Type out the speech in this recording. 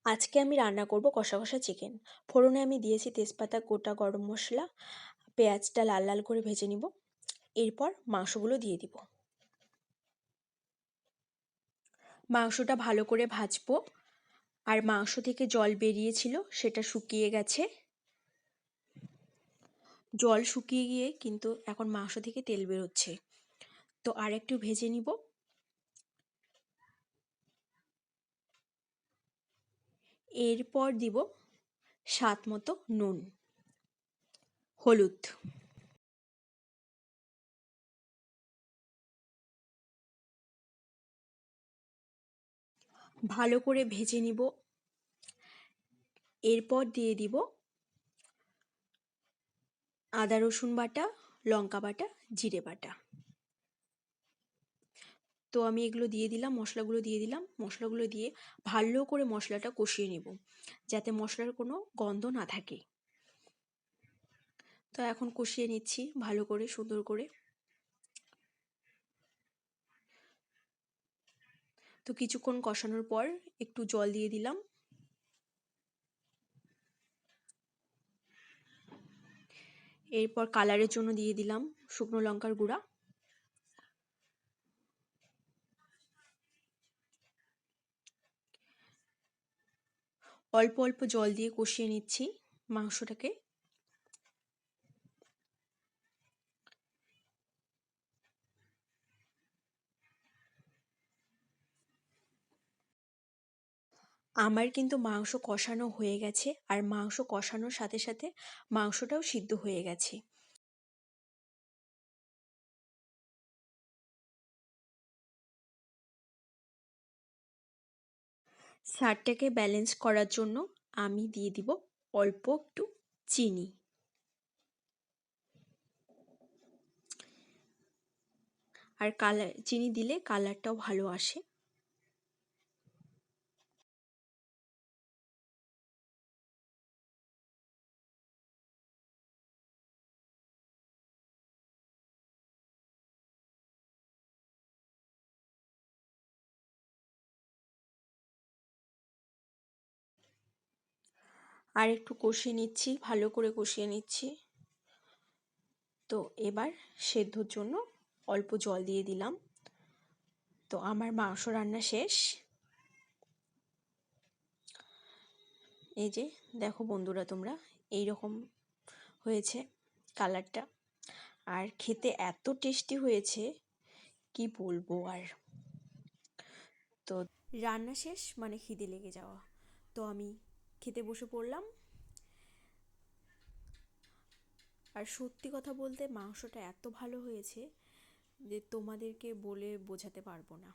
আজকে আমি রান্না করব কষা কষা চিকেন। ফোড়নে আমি দিয়েছি তেজপাতা, গোটা গরম মশলা, পেঁয়াজটা লাল লাল করে ভেজে নিব। এরপর মাংসগুলো দিয়ে দিব। মাংসটা ভালো করে ভাজবো। আর মাংস থেকে জল বেরিয়েছিল, সেটা শুকিয়ে গেছে। জল শুকিয়ে গিয়ে কিন্তু এখন মাংস থেকে তেল বেরোচ্ছে। তো আর একটু ভেজে নিব। এরপর দিব স্বাদ মতো নুন, হলুদ। ভালো করে ভেজে নিব। এরপর দিয়ে দিব আদা রসুন বাটা, লঙ্কা বাটা, জিরে বাটা। তো আমি এগুলো দিয়ে দিলাম, মশলাগুলো দিয়ে দিলাম। মশলাগুলো দিয়ে ভালো করে মশলাটা কষিয়ে নেব, যাতে মশলার কোনো গন্ধ না থাকে। তো এখন কষিয়ে নিচ্ছি ভালো করে, সুন্দর করে। তো কিছুক্ষণ কষানোর পর একটু জল দিয়ে দিলাম। এরপর কালারের জন্য দিয়ে দিলাম শুকনো লঙ্কার গুঁড়া। অল্প অল্প জল দিয়ে কষিয়ে নিচ্ছি মাংসটাকে। আমার কিন্তু মাংস কষানো হয়ে গেছে, আর মাংস কষানোর সাথে সাথে মাংসটাও সিদ্ধ হয়ে গেছে। স্বাদটাকে ব্যালেন্স করার জন্য আমি দিয়ে দিব অল্প একটু চিনি। আর চিনি দিলে কালারটাও ভালো আসে। আর একটু কষিয়ে নিচ্ছি, ভালো করে কষিয়ে নিচ্ছি। তো এবার সেদ্ধর জন্য অল্প জল দিয়ে দিলাম। তো আমার মাংস রান্না শেষ। এই যে দেখো বন্ধুরা, তোমরা এই রকম হয়েছে কালারটা। আর খেতে এত টেস্টি হয়েছে, কি বলবো আর। তো রান্না শেষ মানে খিদে লেগে যাওয়া। তো আমি খেতে বসে পড়লাম। আর সত্যি কথা বলতে মাংসটা এত ভালো হয়েছে যে তোমাদেরকে বলে বোঝাতে পারবো না।